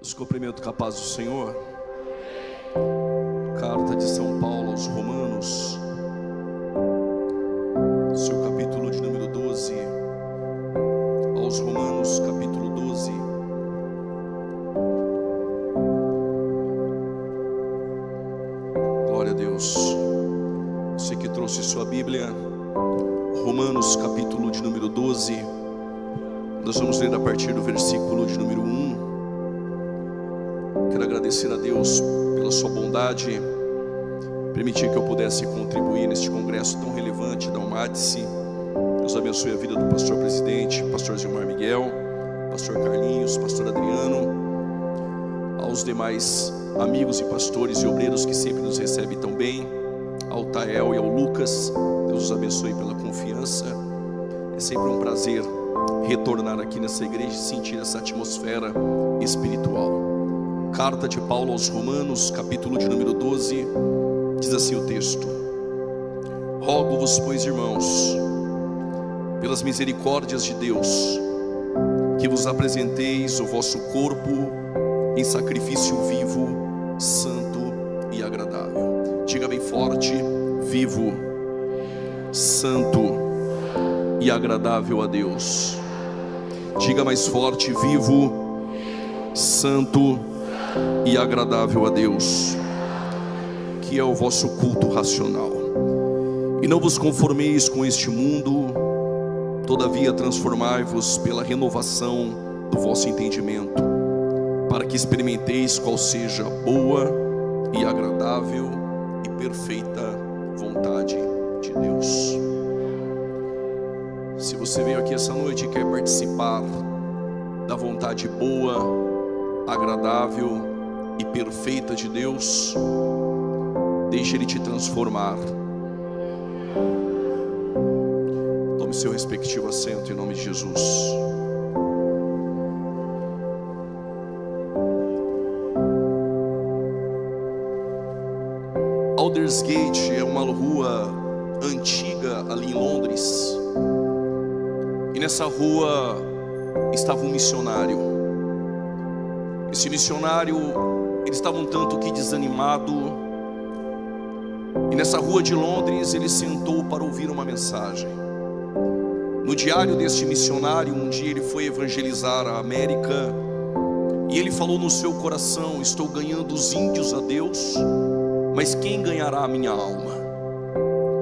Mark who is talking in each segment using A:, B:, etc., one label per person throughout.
A: Os cumprimentos com a paz do Senhor. Carta de São Paulo aos Romanos, seu capítulo de número 12. Aos Romanos, capítulo 12. Glória a Deus. Você que trouxe sua Bíblia, Romanos, capítulo de número 12. Nós vamos ler a partir do versículo de número 1. Quero agradecer a Deus pela sua bondade, permitir que eu pudesse contribuir neste congresso tão relevante da UMADSE. Deus abençoe a vida do pastor presidente, pastor Gilmar Miguel, pastor Carlinhos, pastor Adriano, aos demais amigos e pastores e obreiros que sempre nos recebem tão bem, ao Tael e ao Lucas. Deus os abençoe pela confiança. É sempre um prazer retornar aqui nessa igreja e sentir essa atmosfera espiritual. Carta de Paulo aos Romanos, capítulo de número 12, diz assim o texto: Rogo-vos, pois, irmãos, pelas misericórdias de Deus, que vos apresenteis o vosso corpo em sacrifício vivo, santo e agradável. Diga bem forte: vivo, santo e agradável a Deus. Diga mais forte: vivo, santo e agradável a Deus, que é o vosso culto racional. E não vos conformeis com este mundo, todavia transformai-vos pela renovação do vosso entendimento, para que experimenteis qual seja a boa e agradável e perfeita vontade de Deus. Se você veio aqui essa noite e quer participar da vontade boa, agradável e perfeita de Deus, deixe Ele te transformar. Tome seu respectivo assento em nome de Jesus. Aldersgate é uma rua antiga ali em Londres, e nessa rua estava um missionário. Esse missionário, ele estava um tanto que desanimado, e nessa rua de Londres ele sentou para ouvir uma mensagem. No diário deste missionário, um dia ele foi evangelizar a América, e ele falou no seu coração: estou ganhando os índios a Deus, mas quem ganhará a minha alma?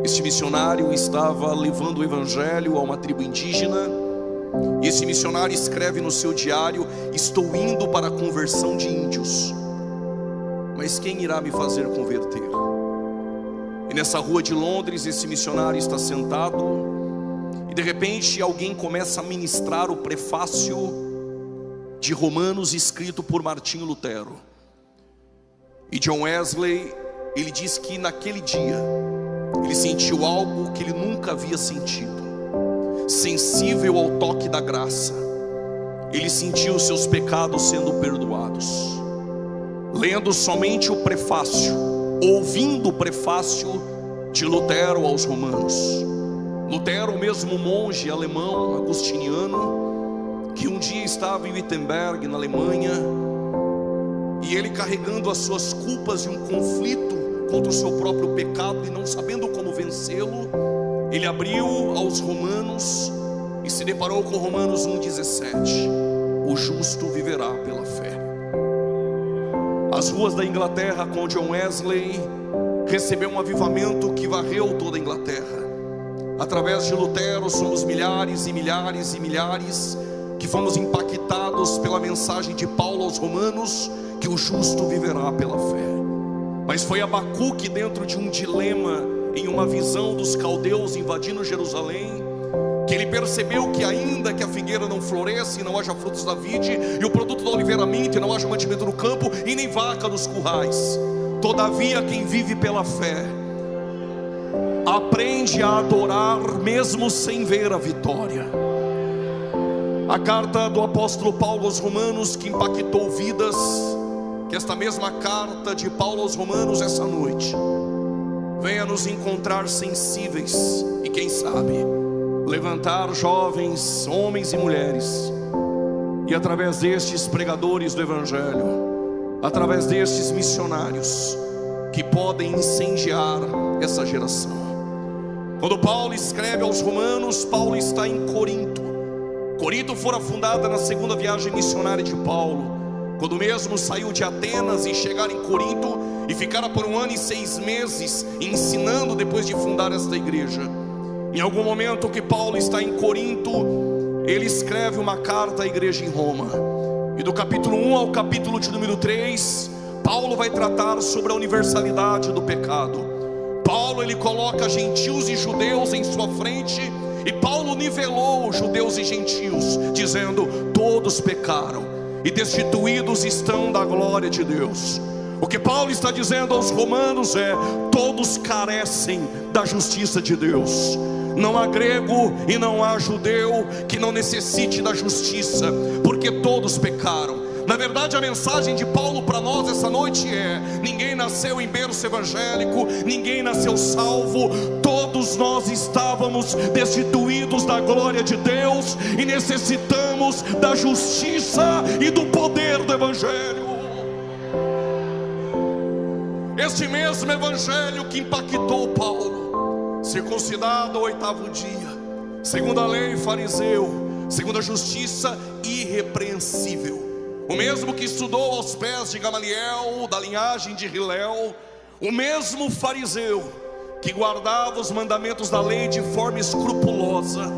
A: Este missionário estava levando o evangelho a uma tribo indígena, e esse missionário escreve no seu diário: estou indo para a conversão de índios, mas quem irá me fazer converter? E nessa rua de Londres, esse missionário está sentado, e de repente alguém começa a ministrar o prefácio de Romanos, escrito por Martinho Lutero. E John Wesley, ele diz que naquele dia ele sentiu algo que ele nunca havia sentido. Sensível ao toque da graça, ele sentiu os seus pecados sendo perdoados. Lendo somente o prefácio, ouvindo o prefácio de Lutero aos Romanos. Lutero, o mesmo monge alemão agustiniano, que um dia estava em Wittenberg, na Alemanha, e ele carregando as suas culpas e um conflito contra o seu próprio pecado e não sabendo como vencê-lo, ele abriu aos Romanos e se deparou com Romanos 1,17: o justo viverá pela fé. As ruas da Inglaterra, com John Wesley, recebeu um avivamento que varreu toda a Inglaterra. Através de Lutero, somos milhares e milhares e milhares que fomos impactados pela mensagem de Paulo aos Romanos, que o justo viverá pela fé. Mas foi Abacuque, dentro de um dilema, em uma visão dos caldeus invadindo Jerusalém, que ele percebeu que ainda que a figueira não floresça e não haja frutos da vide, e o produto da oliveira minta e não haja mantimento no campo, e nem vaca nos currais, todavia quem vive pela fé aprende a adorar mesmo sem ver a vitória. A carta do apóstolo Paulo aos Romanos, que impactou vidas, que esta mesma carta de Paulo aos Romanos essa noite venha nos encontrar sensíveis e quem sabe levantar jovens, homens e mulheres E através destes pregadores do Evangelho, através destes missionários, que podem incendiar essa geração. Quando Paulo escreve aos Romanos, Paulo está em Corinto. Corinto fora fundada na segunda viagem missionária de Paulo, quando mesmo saiu de Atenas e chegar em Corinto e ficara por 1 ano e 6 meses ensinando depois de fundar esta igreja. Em algum momento que Paulo está em Corinto, ele escreve uma carta à igreja em Roma. E do capítulo 1 ao capítulo de número 3, Paulo vai tratar sobre a universalidade do pecado. Paulo, ele coloca gentios e judeus em sua frente, e Paulo nivelou judeus e gentios, dizendo: todos pecaram e destituídos estão da glória de Deus. O que Paulo está dizendo aos romanos é: todos carecem da justiça de Deus. Não há grego e não há judeu que não necessite da justiça, porque todos pecaram. Na verdade, a mensagem de Paulo para nós essa noite é: ninguém nasceu em berço evangélico, ninguém nasceu salvo. Todos nós estávamos destituídos da glória de Deus e necessitamos da justiça e do poder do Evangelho. Este mesmo Evangelho que impactou Paulo, circuncidado ao 8º dia, segundo a lei, fariseu, segundo a justiça, irrepreensível. O mesmo que estudou aos pés de Gamaliel, da linhagem de Hilel. O mesmo fariseu que guardava os mandamentos da lei de forma escrupulosa.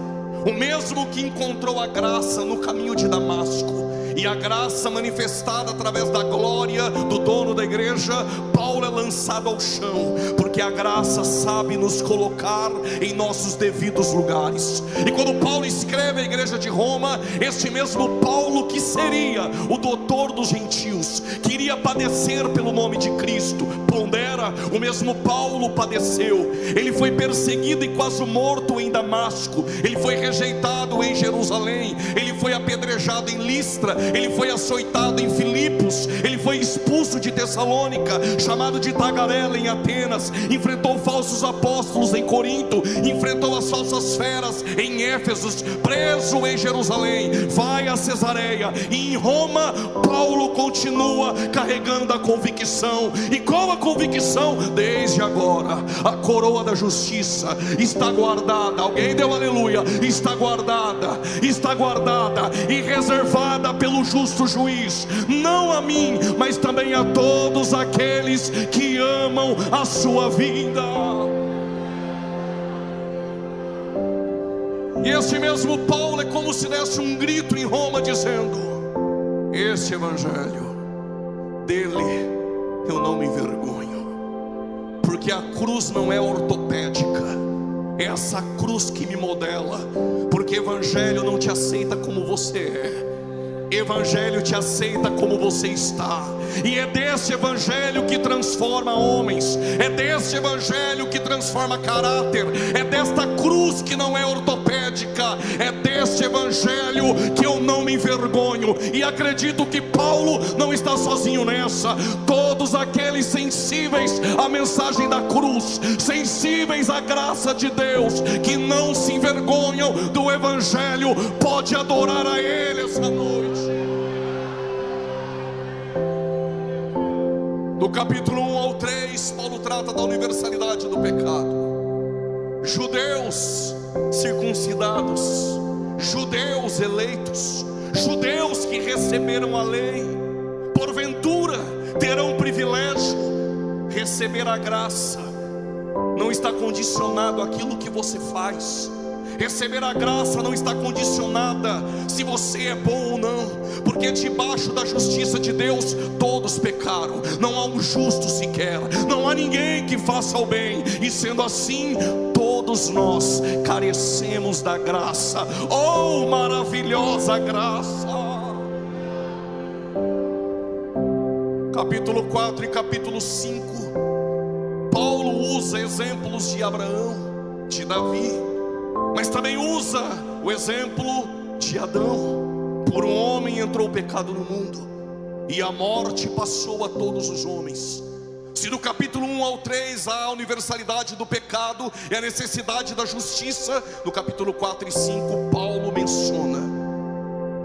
A: O mesmo que encontrou a graça no caminho de Damasco. E a graça manifestada através da glória do dono da igreja. Paulo é lançado ao chão, porque a graça sabe nos colocar em nossos devidos lugares. E quando Paulo escreve à igreja de Roma, este mesmo Paulo que seria o doutor dos gentios, que iria padecer pelo nome de Cristo, pondera, o mesmo Paulo padeceu. Ele foi perseguido e quase morto em Damasco. Ele foi rejeitado em Jerusalém. Ele foi apedrejado em Listra. Ele foi açoitado em Filipos. Ele foi expulso de Tessalônica, chamado de tagarela em Atenas. Enfrentou falsos apóstolos em Corinto. Enfrentou as falsas feras em Éfeso. Preso em Jerusalém. Vai a Cesareia. E em Roma, Paulo continua carregando a convicção. E qual a convicção? Desde agora a coroa da justiça está guardada. Alguém deu aleluia. Está guardada e reservada pelo justo juiz, não a mim, mas também a todos aqueles que amam a sua vida. E este mesmo Paulo é como se desse um grito em Roma, dizendo: este evangelho, dele eu não me envergonho, porque a cruz não é ortopédica, é essa cruz que me modela. Porque evangelho não te aceita como você é, evangelho te aceita como você está. E é desse evangelho que transforma homens, é desse evangelho que transforma caráter, é desta cruz que não é ortopédica, é desse evangelho que eu não me envergonho. E acredito que Paulo não está sozinho nessa. Todos aqueles sensíveis à mensagem da cruz, sensíveis à graça de Deus, que não se envergonham do evangelho, pode adorar a Ele essa noite. Do capítulo 1 ao 3, Paulo trata da universalidade do pecado. Judeus circuncidados, judeus eleitos, judeus que receberam a lei, porventura terão o privilégio. Receber a graça não está condicionado àquilo que você faz. Receber a graça não está condicionada se você é bom ou não, porque debaixo da justiça de Deus todos pecaram, não há um justo sequer, não há ninguém que faça o bem, e sendo assim, todos nós carecemos da graça. Oh, maravilhosa graça! Capítulo 4 e capítulo 5, Paulo usa exemplos de Abraão, de Davi, mas também usa o exemplo de Adão. Por um homem entrou o pecado no mundo, e a morte passou a todos os homens. Se do capítulo 1 ao 3 há a universalidade do pecado e a necessidade da justiça, no capítulo 4 e 5 Paulo menciona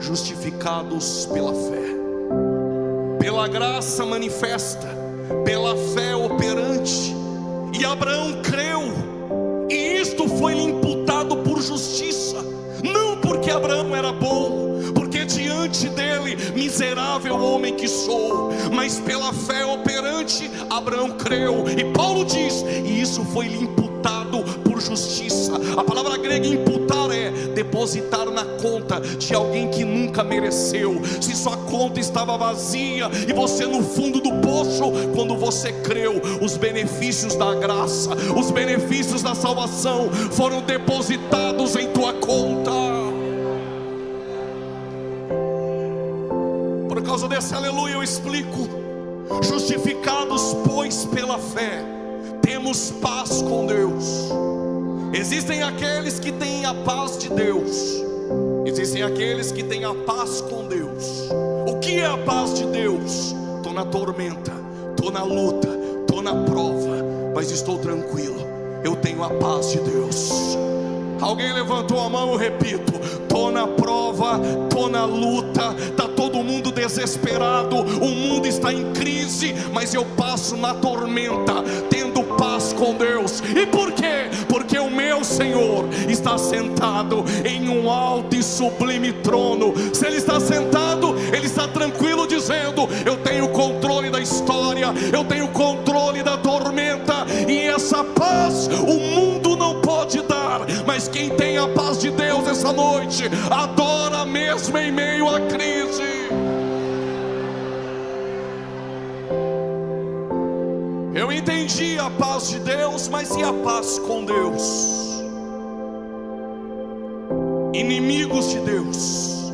A: justificados pela fé, pela graça manifesta, pela fé operante. E Abraão creu, e isto foi-lhe imputado por justiça, não porque Abraão era bom, porque diante dele, miserável homem que sou, mas pela fé operante, Abraão creu. E Paulo diz, e isso foi-lhe imputado por justiça. A palavra grega imputar é depositar na conta de alguém que nunca mereceu. Se sua conta estava vazia e você no fundo do poço, quando você creu, os benefícios da graça, os benefícios da salvação foram depositados em tua conta. Por causa desse aleluia eu explico. Justificados pois pela fé, temos paz com Deus. Existem aqueles que têm a paz de Deus, existem aqueles que têm a paz com Deus. O que é a paz de Deus? Estou na tormenta, estou na luta, estou na prova, mas estou tranquilo, eu tenho a paz de Deus. Alguém levantou a mão, eu repito, estou na prova, estou na luta, está todo mundo desesperado, o mundo está em crise, mas eu passo na tormenta, tendo paz com Deus. E por quê? Porque o meu Senhor está sentado em um alto e sublime trono. Se Ele está sentado, Ele está tranquilo, dizendo, eu tenho controle da história, eu tenho controle da tormenta, e essa paz o mundo não pode dar, mas quem tem a paz de Deus essa noite, adora mesmo em meio à crise. Eu entendi a paz de Deus, mas e a paz com Deus? Inimigos de Deus,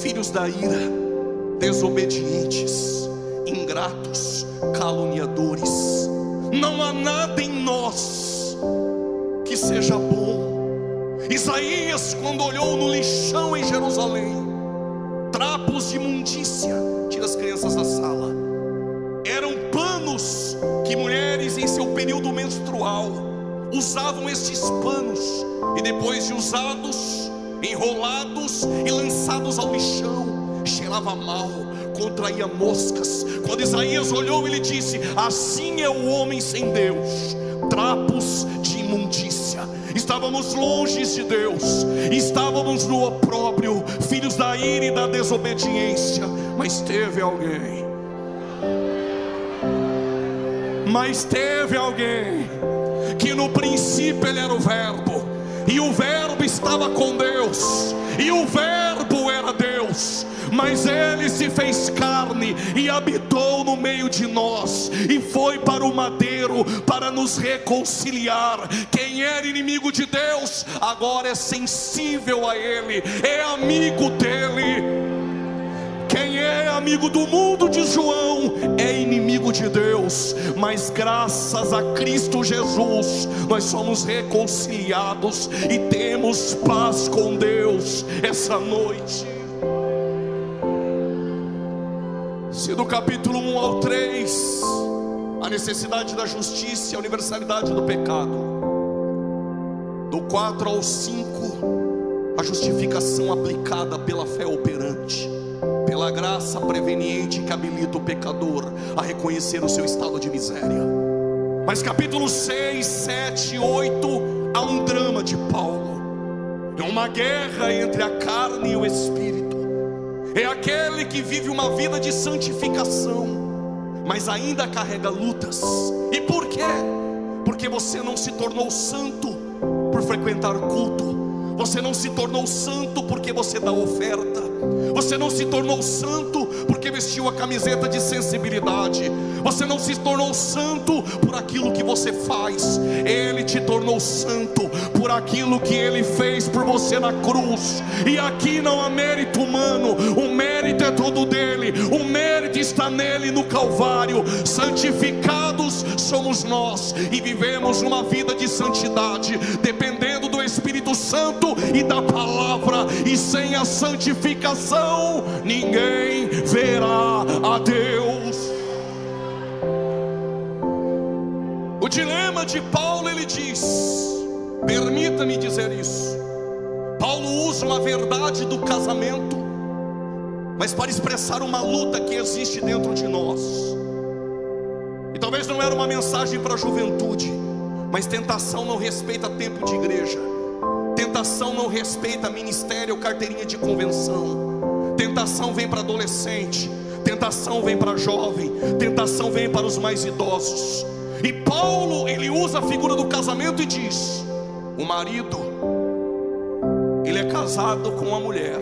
A: filhos da ira, desobedientes, ingratos, caluniadores, não há nada em nós que seja bom. Isaías, quando olhou no lixão em Jerusalém, trapos de imundícia, tira as crianças da sala, eram panos que mulheres em seu período menstrual usavam estes panos, e depois de usados, enrolados e lançados ao lixão, cheirava mal, contraía moscas. Quando Isaías olhou, ele disse, assim é o homem sem Deus, trapos de imundícia. Estávamos longe de Deus, estávamos no opróbrio, filhos da ira e da desobediência. Mas teve alguém que no princípio ele era o Verbo, e o Verbo estava com Deus, e o Verbo era Deus, mas Ele se fez carne e habitou no meio de nós, e foi para o madeiro para nos reconciliar. Quem era inimigo de Deus, agora é sensível a Ele, é amigo dEle. Quem é amigo do mundo, diz João, é inimigo de Deus, mas graças a Cristo Jesus, nós somos reconciliados e temos paz com Deus essa noite. Se do capítulo 1 ao 3, a necessidade da justiça e a universalidade do pecado, do 4 ao 5, a justificação aplicada pela fé operante, pela graça preveniente que habilita o pecador a reconhecer o seu estado de miséria. Mas capítulos 6, 7 e 8, há um drama de Paulo. É uma guerra entre a carne e o espírito. É aquele que vive uma vida de santificação, mas ainda carrega lutas. E por quê? Porque você não se tornou santo por frequentar culto, você não se tornou santo porque você dá oferta, você não se tornou santo porque vestiu a camiseta de sensibilidade, você não se tornou santo por aquilo que você faz. Ele te tornou santo por aquilo que Ele fez por você na cruz. E aqui não há mérito humano, o mérito é todo dele, o mérito está nele no Calvário. Santificados somos nós e vivemos uma vida de santidade, dependendo do Espírito Santo e da palavra. E sem a santificação ninguém verá a Deus. O dilema de Paulo, ele diz, permita-me dizer isso, Paulo usa uma verdade do casamento, mas para expressar uma luta que existe dentro de nós. E talvez não era uma mensagem para a juventude, mas tentação não respeita tempo de igreja, tentação não respeita ministério ou carteirinha de convenção. Tentação vem para adolescente, tentação vem para jovem, tentação vem para os mais idosos. E Paulo, ele usa a figura do casamento e diz: o marido, ele é casado com a mulher.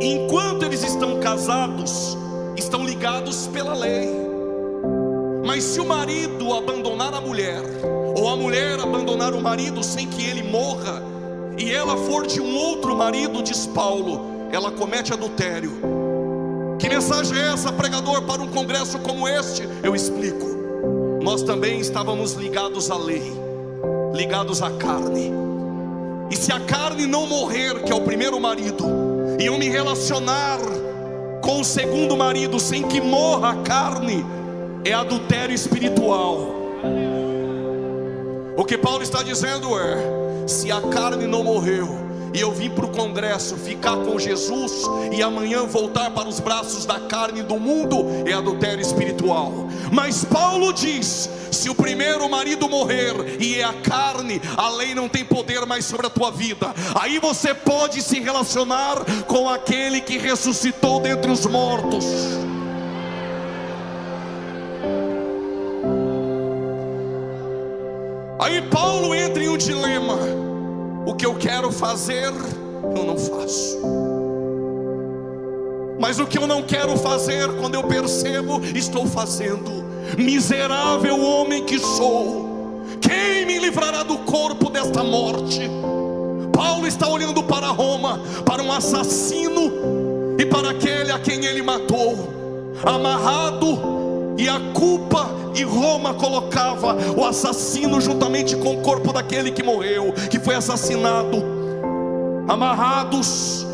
A: Enquanto eles estão casados, estão ligados pela lei. Mas se o marido abandonar a mulher, ou a mulher abandonar o marido sem que ele morra, e ela for de um outro marido, diz Paulo, ela comete adultério. Que mensagem é essa, pregador, para um congresso como este? Eu explico. Nós também estávamos ligados à lei, ligados à carne. E se a carne não morrer, que é o primeiro marido, e eu me relacionar com o segundo marido sem que morra a carne, é adultério espiritual. O que Paulo está dizendo é: se a carne não morreu, e eu vim para o congresso ficar com Jesus, e amanhã voltar para os braços da carne do mundo, é adultério espiritual. Mas Paulo diz: se o primeiro marido morrer e é a carne, a lei não tem poder mais sobre a tua vida. Aí você pode se relacionar com aquele que ressuscitou dentre os mortos. Aí Paulo entra em um dilema: o que eu quero fazer, eu não faço. Mas o que eu não quero fazer, quando eu percebo, estou fazendo. Miserável homem que sou, quem me livrará do corpo desta morte? Paulo está olhando para Roma, para um assassino e para aquele a quem ele matou, amarrado. E a culpa, e Roma colocava o assassino juntamente com o corpo daquele que morreu, que foi assassinado. Amarrados,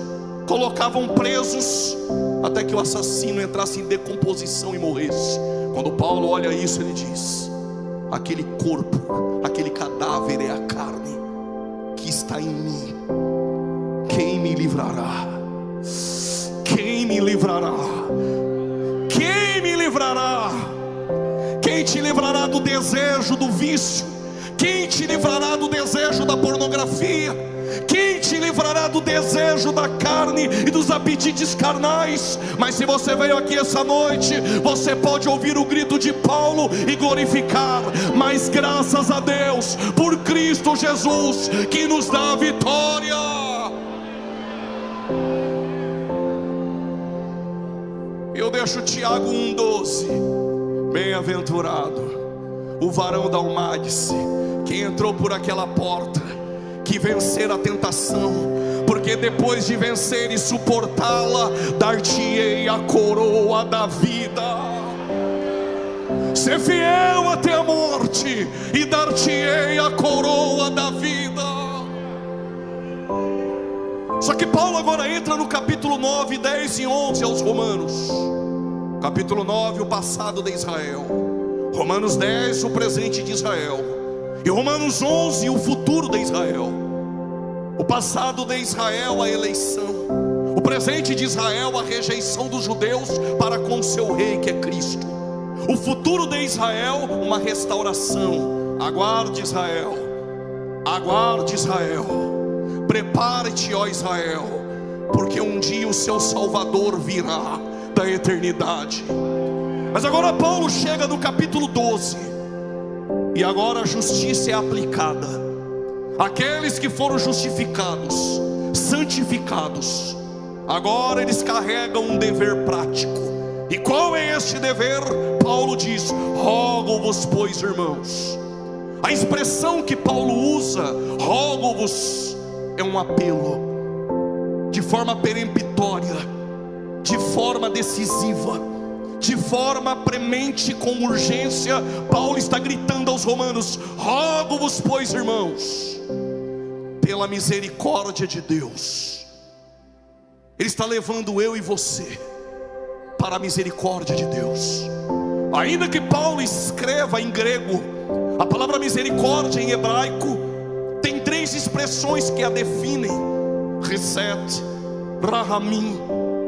A: colocavam presos, até que o assassino entrasse em decomposição e morresse. Quando Paulo olha isso, ele diz: aquele corpo, aquele cadáver é a carne que está em mim. Quem me livrará? Quem me livrará? Quem me livrará? Quem te livrará do desejo do vício? Quem te livrará do desejo da pornografia? Quem te livrará do desejo da carne e dos apetites carnais? Mas se você veio aqui essa noite, você pode ouvir o grito de Paulo e glorificar: mas graças a Deus por Cristo Jesus, que nos dá a vitória. Eu deixo Tiago 1,12: bem-aventurado o varão da almádice, que entrou por aquela porta, que vencer a tentação, porque depois de vencer e suportá-la, dar-te-ei a coroa da vida. Ser fiel até a morte, e dar-te-ei a coroa da vida. Só que Paulo agora entra no capítulo 9, 10 e 11 aos Romanos. Capítulo 9, o passado de Israel. Romanos 10, o presente de Israel. E Romanos 11, o futuro de Israel. O passado de Israel, a eleição. O presente de Israel, a rejeição dos judeus para com seu rei, que é Cristo. O futuro de Israel, uma restauração. Aguarde Israel, aguarde Israel. Prepare-te, ó Israel, porque um dia o seu Salvador virá da eternidade. Mas agora Paulo chega no capítulo 12, e agora a justiça é aplicada. Aqueles que foram justificados, santificados, agora eles carregam um dever prático. E qual é este dever? Paulo diz: rogo-vos, pois, irmãos. A expressão que Paulo usa, rogo-vos, é um apelo, de forma peremptória, de forma decisiva, de forma premente, com urgência. Paulo está gritando aos romanos: rogo-vos, pois, irmãos, pela misericórdia de Deus. Ele está levando eu e você para a misericórdia de Deus. Ainda que Paulo escreva em grego, a palavra misericórdia em hebraico tem três expressões que a definem. Reset, Rahamim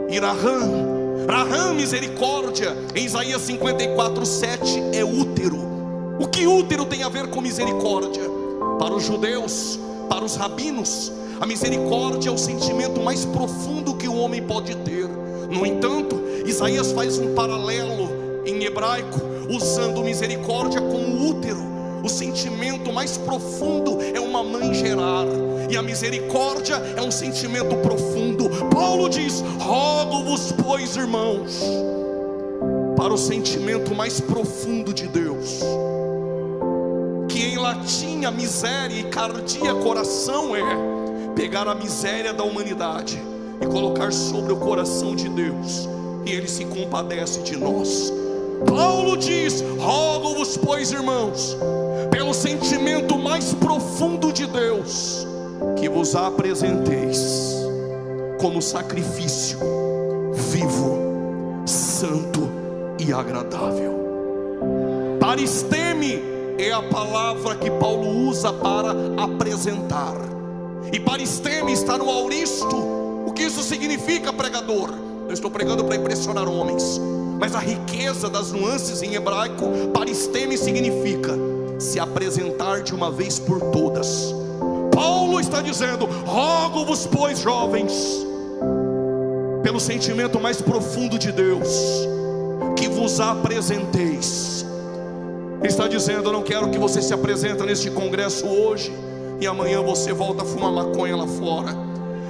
A: e Raham. Raham, misericórdia, em Isaías 54:7 é útero. O que útero tem a ver com misericórdia? Para os judeus, para os rabinos, a misericórdia é o sentimento mais profundo que o homem pode ter. No entanto, Isaías faz um paralelo em hebraico, usando misericórdia como útero. O sentimento mais profundo é uma mãe gerar, e a misericórdia é um sentimento profundo. Paulo diz: rogo-vos, pois, irmãos, para o sentimento mais profundo de Deus, que em latim a miséria e cardia coração é pegar a miséria da humanidade e colocar sobre o coração de Deus, e Ele se compadece de nós. Paulo diz: rogo-vos, pois, irmãos, pelo sentimento mais profundo de Deus, que vos apresenteis como sacrifício vivo, santo e agradável. Paristeme é a palavra que Paulo usa para apresentar, e paristeme está no auristo. O que isso significa, pregador? Eu estou pregando para impressionar homens, mas a riqueza das nuances em hebraico, paristeme significa se apresentar de uma vez por todas. Paulo está dizendo: rogo-vos, pois, jovens, pelo sentimento mais profundo de Deus, que vos apresenteis. Ele está dizendo: eu não quero que você se apresente neste congresso hoje e amanhã você volta a fumar maconha lá fora.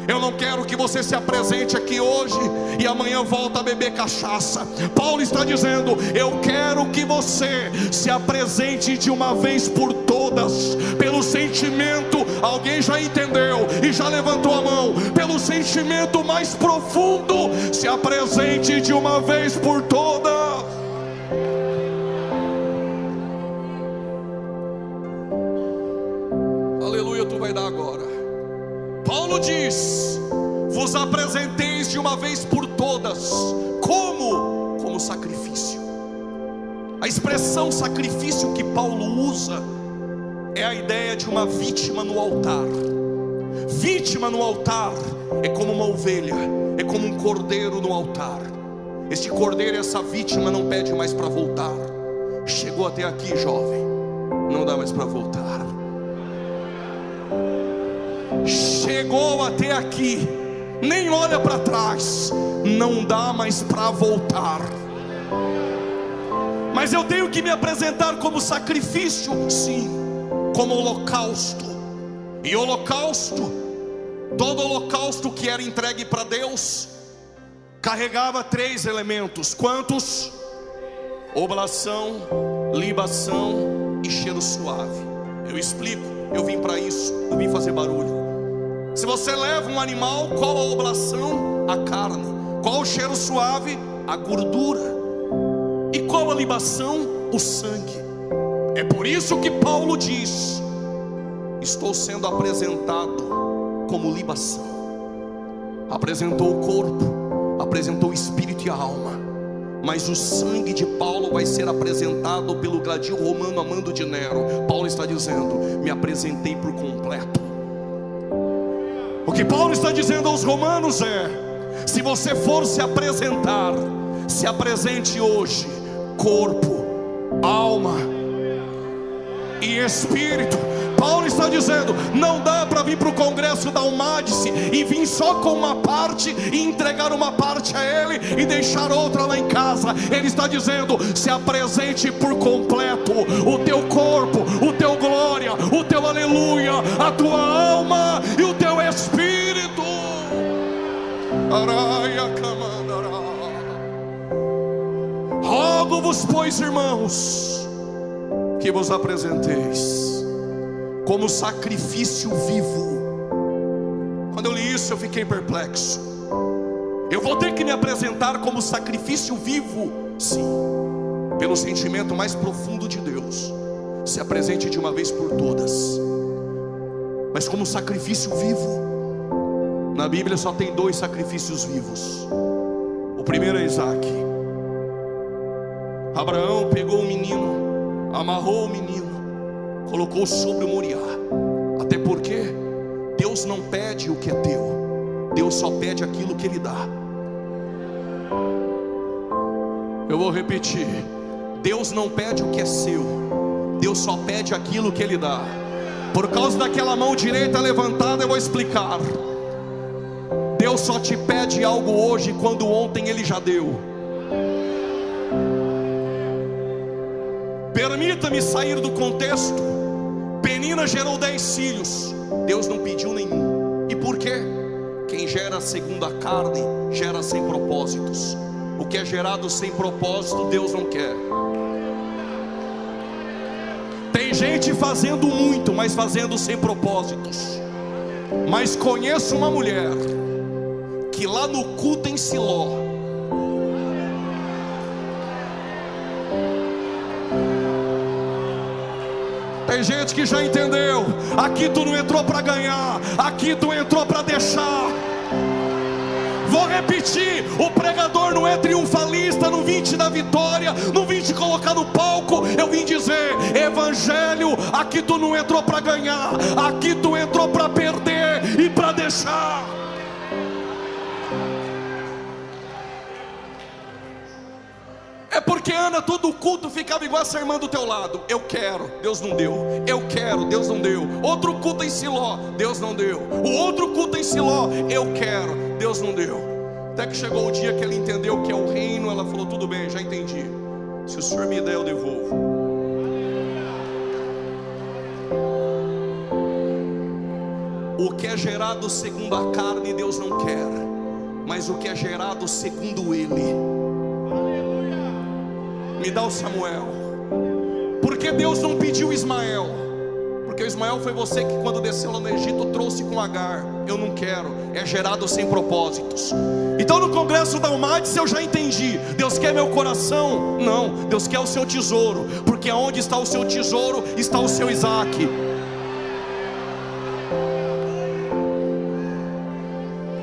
A: Eu não quero que você se apresente aqui hoje e amanhã volta a beber cachaça. Paulo está dizendo: eu quero que você se apresente de uma vez por todas, pelo sentimento, alguém já entendeu e já levantou a mão, pelo sentimento mais profundo, se apresente de uma vez por todas. Aleluia, tu vai dar agora. Paulo diz: vos apresenteis de uma vez por todas, como sacrifício. A expressão sacrifício que Paulo usa é a ideia de uma vítima no altar. Vítima no altar é como uma ovelha, é como um cordeiro no altar. Este cordeiro, essa vítima, não pede mais para voltar. Chegou até aqui, jovem, não dá mais para voltar. Chegou até aqui, nem olha para trás, não dá mais para voltar. Mas eu tenho que me apresentar como sacrifício, sim, como holocausto. E holocausto, todo holocausto que era entregue para Deus, carregava 3 elementos. Quantos? Oblação, libação e cheiro suave. Eu explico, eu vim para isso, eu vim fazer barulho. Se você leva um animal, qual a oblação? A carne. Qual o cheiro suave? A gordura. E qual a libação? O sangue. É por isso que Paulo diz: estou sendo apresentado como libação. Apresentou o corpo, apresentou o espírito e a alma, mas o sangue de Paulo vai ser apresentado pelo gladil romano Amando de Nero. Paulo está dizendo: me apresentei por completo. O que Paulo está dizendo aos romanos é: se você for se apresentar, se apresente hoje, corpo, alma e espírito. Paulo está dizendo: não dá para vir para o congresso da Almadice e vir só com uma parte e entregar uma parte a ele e deixar outra lá em casa. Ele está dizendo: se apresente por completo, o teu corpo, o teu glória, o teu aleluia, a tua alma e o teu espírito. Rogo-vos, pois, irmãos, que vos apresenteis como sacrifício vivo. Quando eu li isso, eu fiquei perplexo. Eu vou ter que me apresentar como sacrifício vivo? Sim, pelo sentimento mais profundo de Deus. Se apresente de uma vez por todas. Mas como sacrifício vivo, na Bíblia só tem 2 sacrifícios vivos. O primeiro é Isaac. Abraão pegou o menino, amarrou o menino, colocou sobre o Moriá. Até porque Deus não pede o que é teu, Deus só pede aquilo que Ele dá. Eu vou repetir: Deus não pede o que é seu, Deus só pede aquilo que Ele dá. Por causa daquela mão direita levantada, eu vou explicar. Deus só te pede algo hoje quando ontem Ele já deu. Permita-me sair do contexto. Penina gerou 10 filhos, Deus não pediu nenhum. E por quê? Quem gera segundo a carne, gera sem propósitos. O que é gerado sem propósito, Deus não quer. Tem gente fazendo muito, mas fazendo sem propósitos. Mas conheço uma mulher que lá no culto em Siló, tem gente que já entendeu. Aqui tu não entrou para ganhar, aqui tu entrou para deixar. Vou repetir: o pregador não é triunfalista, não vim te dar vitória, não vim te colocar no palco. Eu vim dizer: evangelho, aqui tu não entrou para ganhar, aqui tu entrou para perder e para deixar. É porque Ana, todo culto ficava igual essa irmã do teu lado: eu quero, Deus não deu. Eu quero, Deus não deu. Outro culto em Siló, Deus não deu. O outro culto em Siló, eu quero, Deus não deu. Até que chegou o dia que ela entendeu que é o reino. Ela falou: tudo bem, já entendi, se o Senhor me der, eu devolvo. O que é gerado segundo a carne, Deus não quer, mas o que é gerado segundo Ele. Me dá o Samuel. Porque Deus não pediu Ismael? Porque o Ismael foi você que, quando desceu lá no Egito, trouxe com Agar. Eu não quero, é gerado sem propósitos. Então no congresso da Almates eu já entendi: Deus quer meu coração? Não, Deus quer o seu tesouro. Porque aonde está o seu tesouro, está o seu Isaac.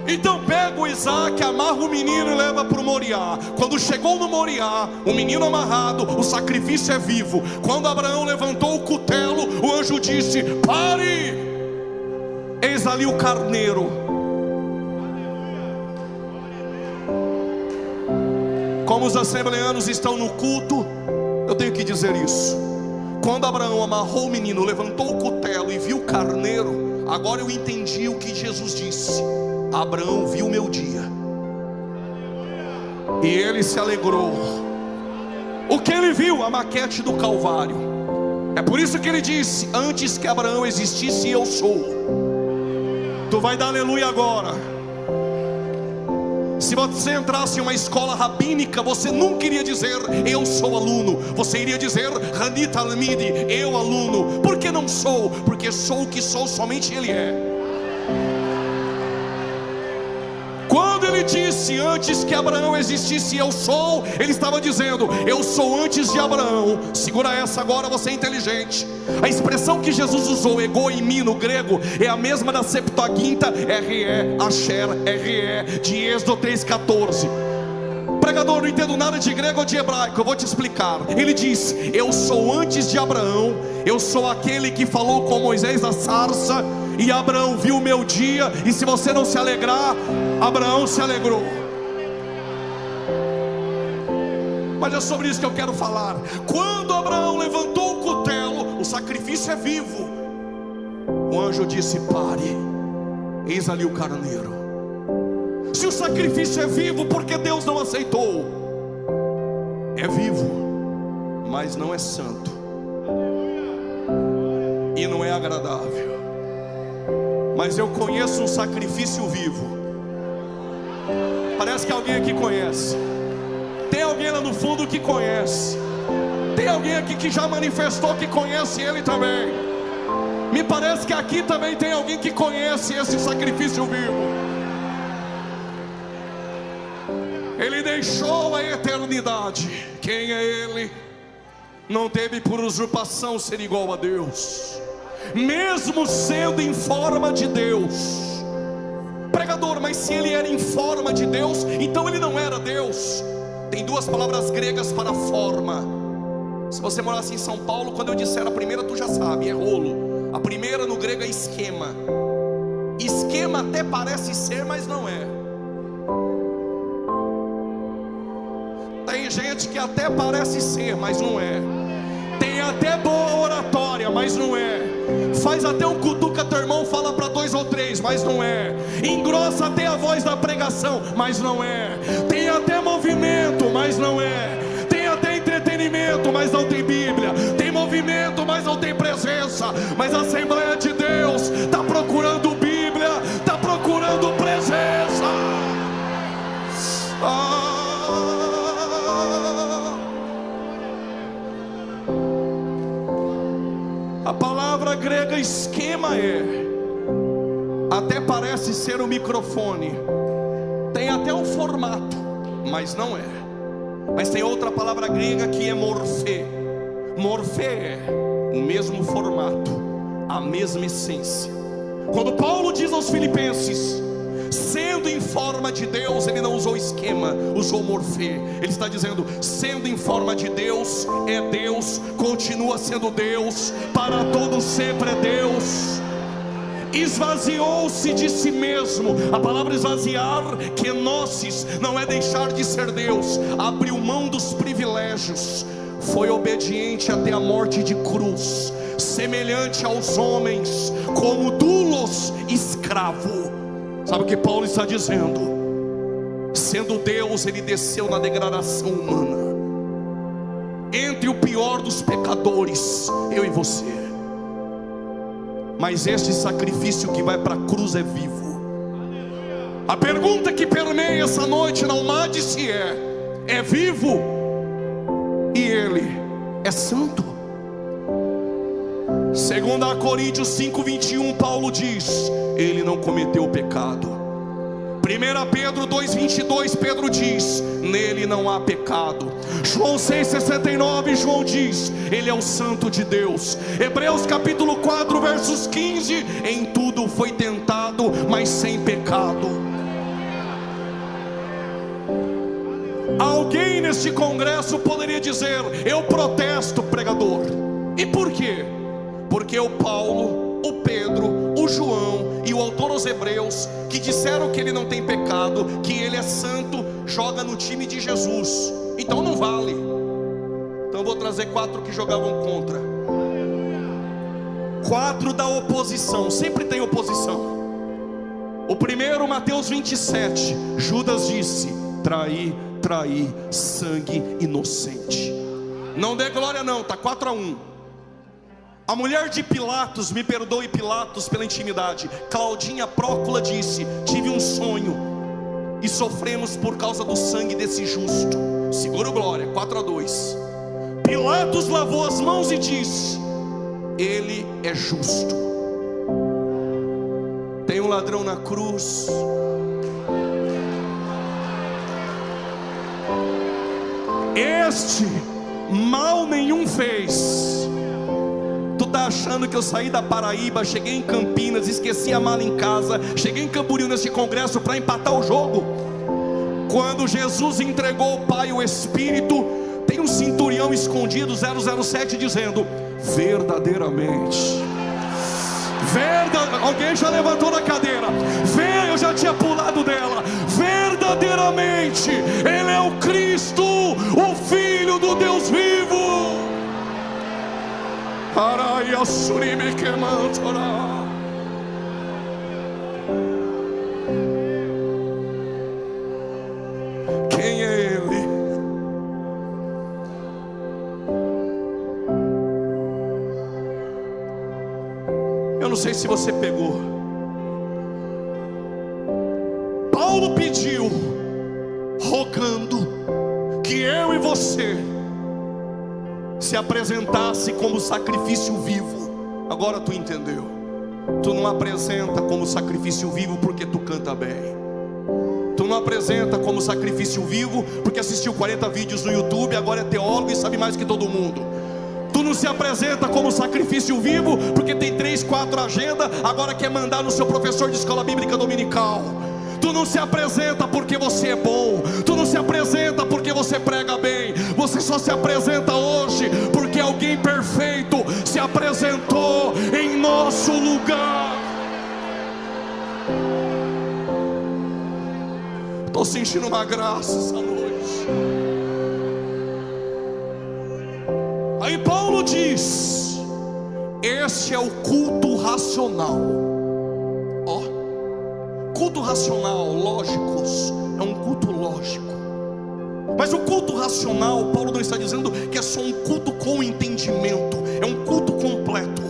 A: Então pega o Isaac, amarra o menino e leva para o Moriá. Quando chegou no Moriá, o menino amarrado, o sacrifício é vivo. Quando Abraão levantou o cutelo, o anjo disse: pare, eis ali o carneiro. Como os assembleanos estão no culto, eu tenho que dizer isso. Quando Abraão amarrou o menino, levantou o cutelo e viu o carneiro, agora eu entendi o que Jesus disse: Abraão viu meu dia e ele se alegrou. O que ele viu? A maquete do Calvário. É por isso que ele disse: antes que Abraão existisse, eu sou. Tu vai dar aleluia agora. Se você entrasse em uma escola rabínica, você nunca iria dizer: eu sou aluno. Você iria dizer: Hanit Talmidi, eu aluno. Por que não sou? Porque sou o que sou, somente Ele é. Quando ele disse: antes que Abraão existisse, eu sou, ele estava dizendo: eu sou antes de Abraão. Segura essa agora, você é inteligente. A expressão que Jesus usou, ego em mim, no grego, é a mesma da Septuaginta, RE, Asher, RE, de Êxodo 3,14. Pregador, não entendo nada de grego ou de hebraico, eu vou te explicar. Ele diz: eu sou antes de Abraão, eu sou aquele que falou com Moisés na sarça, e Abraão viu o meu dia. E se você não se alegrar, Abraão se alegrou. Mas é sobre isso que eu quero falar. Quando Abraão levantou o cutelo, o sacrifício é vivo. O anjo disse: pare, eis ali o carneiro. Se o sacrifício é vivo, porque Deus não aceitou? É vivo, mas não é santo e não é agradável. Mas eu conheço um sacrifício vivo. Parece que alguém aqui conhece. Tem alguém lá no fundo que conhece. Tem alguém aqui que já manifestou que conhece Ele também. Me parece que aqui também tem alguém que conhece esse sacrifício vivo. Ele deixou a eternidade. Quem é Ele? Não teve por usurpação ser igual a Deus, mesmo sendo em forma de Deus. Pregador, mas se Ele era em forma de Deus, então Ele não era Deus. Tem duas palavras gregas para forma. Se você morasse em São Paulo, quando eu disser a primeira, tu já sabe, é rolo. A primeira no grego é esquema. Esquema até parece ser, mas não é. Tem gente que até parece ser, mas não é. Tem até boa oratória, mas não é. Faz até um cutuca teu irmão, fala para 2 ou 3, mas não é. Engrossa até a voz da pregação, mas não é. Tem até movimento, mas não é. Tem até entretenimento, mas não tem Bíblia. Tem movimento, mas não tem presença. Mas a Assembleia de Deus está procurando Bíblia, está procurando presença. A palavra grega esquema até parece ser um microfone, tem até um formato, mas não é. Mas tem outra palavra grega que é morfê. Morfê é o mesmo formato, a mesma essência. Quando Paulo diz aos Filipenses, sendo em forma de Deus, ele não usou esquema, usou morfê. Ele está dizendo, sendo em forma de Deus, é Deus, continua sendo Deus, para todos sempre é Deus. Esvaziou-se de si mesmo. A palavra esvaziar, kenosis, não é deixar de ser Deus. Abriu mão dos privilégios, foi obediente até a morte de cruz, semelhante aos homens, como doulos, escravo. Sabe o que Paulo está dizendo? Sendo Deus, ele desceu na degradação humana, entre o pior dos pecadores, eu e você. Mas este sacrifício que vai para a cruz é vivo. A pergunta que permeia essa noite na Almadice é vivo? E ele é santo? 2 Coríntios 5:21, Paulo diz, ele não cometeu pecado. 1 Pedro 2:22, Pedro diz, nele não há pecado. João 6:69, João diz, ele é o santo de Deus. Hebreus capítulo 4, versos 15, em tudo foi tentado, mas sem pecado. Alguém neste congresso poderia dizer, eu protesto, pregador. E por quê? Porque o Paulo, o Pedro, o João e o autor aos Hebreus, que disseram que ele não tem pecado, que ele é santo, joga no time de Jesus. Então não vale. Então eu vou trazer 4 que jogavam contra. 4 da oposição. Sempre tem oposição. O primeiro, Mateus 27, Judas disse, traí, sangue inocente. Não dê glória não, tá 4-1. A mulher de Pilatos, me perdoe Pilatos pela intimidade, Claudinha Prócula disse, tive um sonho e sofremos por causa do sangue desse justo. Segura o glória, 4-2. Pilatos lavou as mãos e disse, ele é justo. Tem um ladrão na cruz. Este mal nenhum fez. Tu tá achando que eu saí da Paraíba, cheguei em Campinas, esqueci a mala em casa, cheguei em Camboriú nesse congresso para empatar o jogo? Quando Jesus entregou ao Pai o Espírito, tem um centurião escondido, 007, dizendo, verdadeiramente. Alguém já levantou da cadeira? Eu já tinha pulado dela. Verdadeiramente, Ele é o Cristo, o Filho do Deus vivo. Quem é Ele? Eu não sei se você pegou. Paulo pediu, rogando, que eu e você se apresentasse como sacrifício vivo. Agora tu entendeu? Tu não apresenta como sacrifício vivo porque tu canta bem. Tu não apresenta como sacrifício vivo porque assistiu 40 vídeos no YouTube, agora é teólogo e sabe mais que todo mundo. Tu não se apresenta como sacrifício vivo porque tem 3, 4 agendas, agora quer mandar no seu professor de escola bíblica dominical. Tu não se apresenta porque você é bom. Tu não se apresenta porque você prega bem. Você só se apresenta hoje porque alguém perfeito se apresentou em nosso lugar. sentindo uma graça essa noite. Aí Paulo diz: este é o culto racional. Ó, culto racional, lógicos, é um culto lógico. Mas o culto racional, Paulo não está dizendo que é só um culto com entendimento, é um culto completo.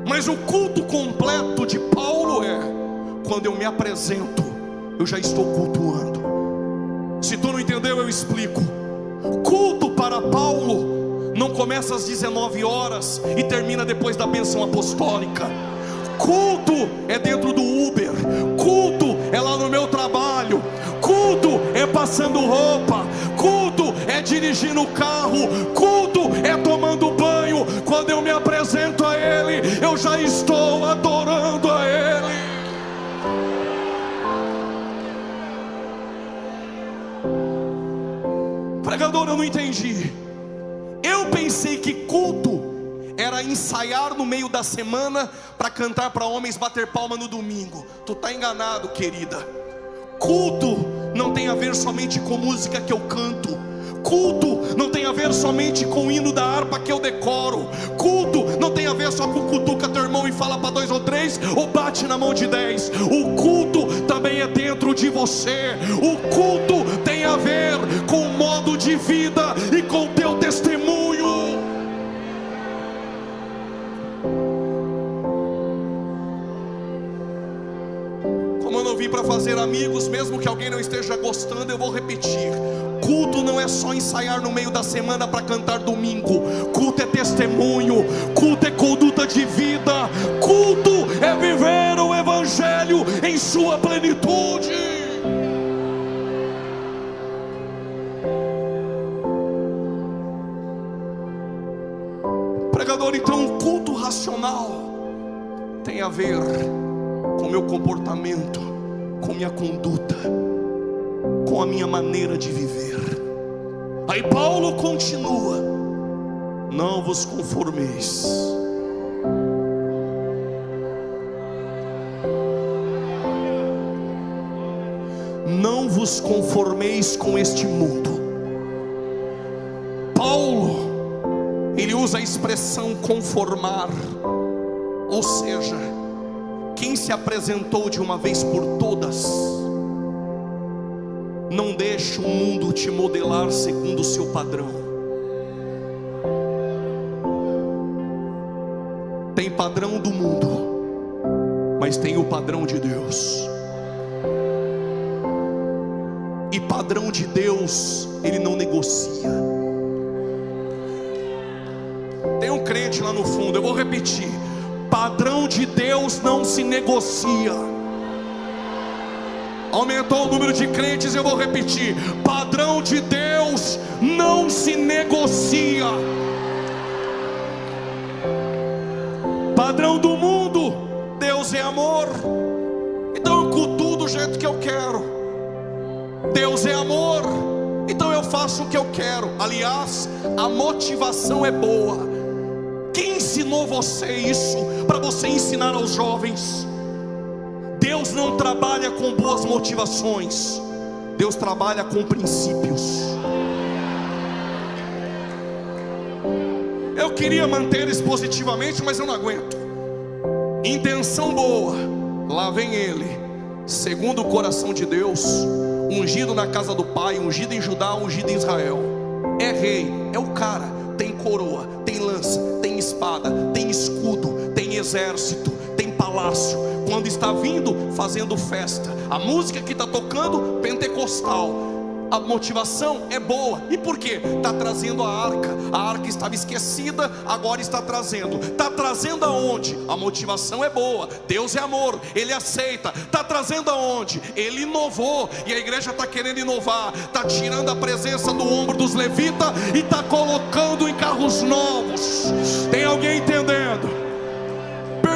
A: Mas o culto completo de Paulo é: quando eu me apresento, eu já estou cultuando. Se tu não entendeu, eu explico. Culto para Paulo não começa às 19 horas e termina depois da bênção apostólica. Culto é dentro do Uber, culto é lá no meu trabalho, culto é passando roupa, culto é dirigindo o carro, culto é tomando banho. Quando eu me apresento a Ele, eu já estou adorando a Ele. Pregador, eu não entendi. Eu pensei que culto era ensaiar no meio da semana para cantar para homens bater palma no domingo. Tu está enganado, querida. Culto não tem a ver somente com música que eu canto. Culto não tem a ver somente com o hino da harpa que eu decoro. Culto não tem a ver só com cutuca teu irmão e fala para 2 ou 3 ou bate na mão de 10. O culto também é dentro de você. O culto tem a ver com o modo de vida e com o teu testemunho. Como eu não vim para fazer amigos, mesmo que alguém não esteja gostando, eu vou repetir: culto não é só ensaiar no meio da semana para cantar domingo. Culto é testemunho, culto é conduta de vida, culto é viver o evangelho em sua plenitude. Pregador, então o culto racional tem a ver com meu comportamento, com minha conduta, com a minha maneira de viver. Aí Paulo continua: não vos conformeis. Não vos conformeis com este mundo. Paulo, ele usa a expressão conformar, ou seja, quem se apresentou de uma vez por todas. Não deixe o mundo te modelar segundo o seu padrão. Tem padrão do mundo, mas tem o padrão de Deus. E padrão de Deus, Ele não negocia. Tem um crente lá no fundo, eu vou repetir: padrão de Deus não se negocia. Aumentou o número de crentes, eu vou repetir: padrão de Deus não se negocia. Padrão do mundo, Deus é amor, então eu cultuo do jeito que eu quero. Deus é amor, então eu faço o que eu quero. Aliás, a motivação é boa. Quem ensinou você isso para você ensinar aos jovens? Deus não trabalha com boas motivações, Deus trabalha com princípios. Eu queria manter eles positivamente, mas eu não aguento. Intenção boa, lá vem ele, segundo o coração de Deus, ungido na casa do Pai, ungido em Judá, ungido em Israel. É rei, é o cara, tem coroa, tem lança, tem espada, tem escudo, tem exército, tem palácio. Quando está vindo, fazendo festa. A música que está tocando, pentecostal. A motivação é boa. E por quê? Está trazendo a arca estava esquecida, agora está trazendo. Está trazendo aonde? A motivação é boa. Deus é amor, Ele aceita. Está trazendo aonde? Ele inovou, e a igreja está querendo inovar. Está tirando a presença do ombro dos levitas e está colocando em carros novos. Tem alguém entendendo?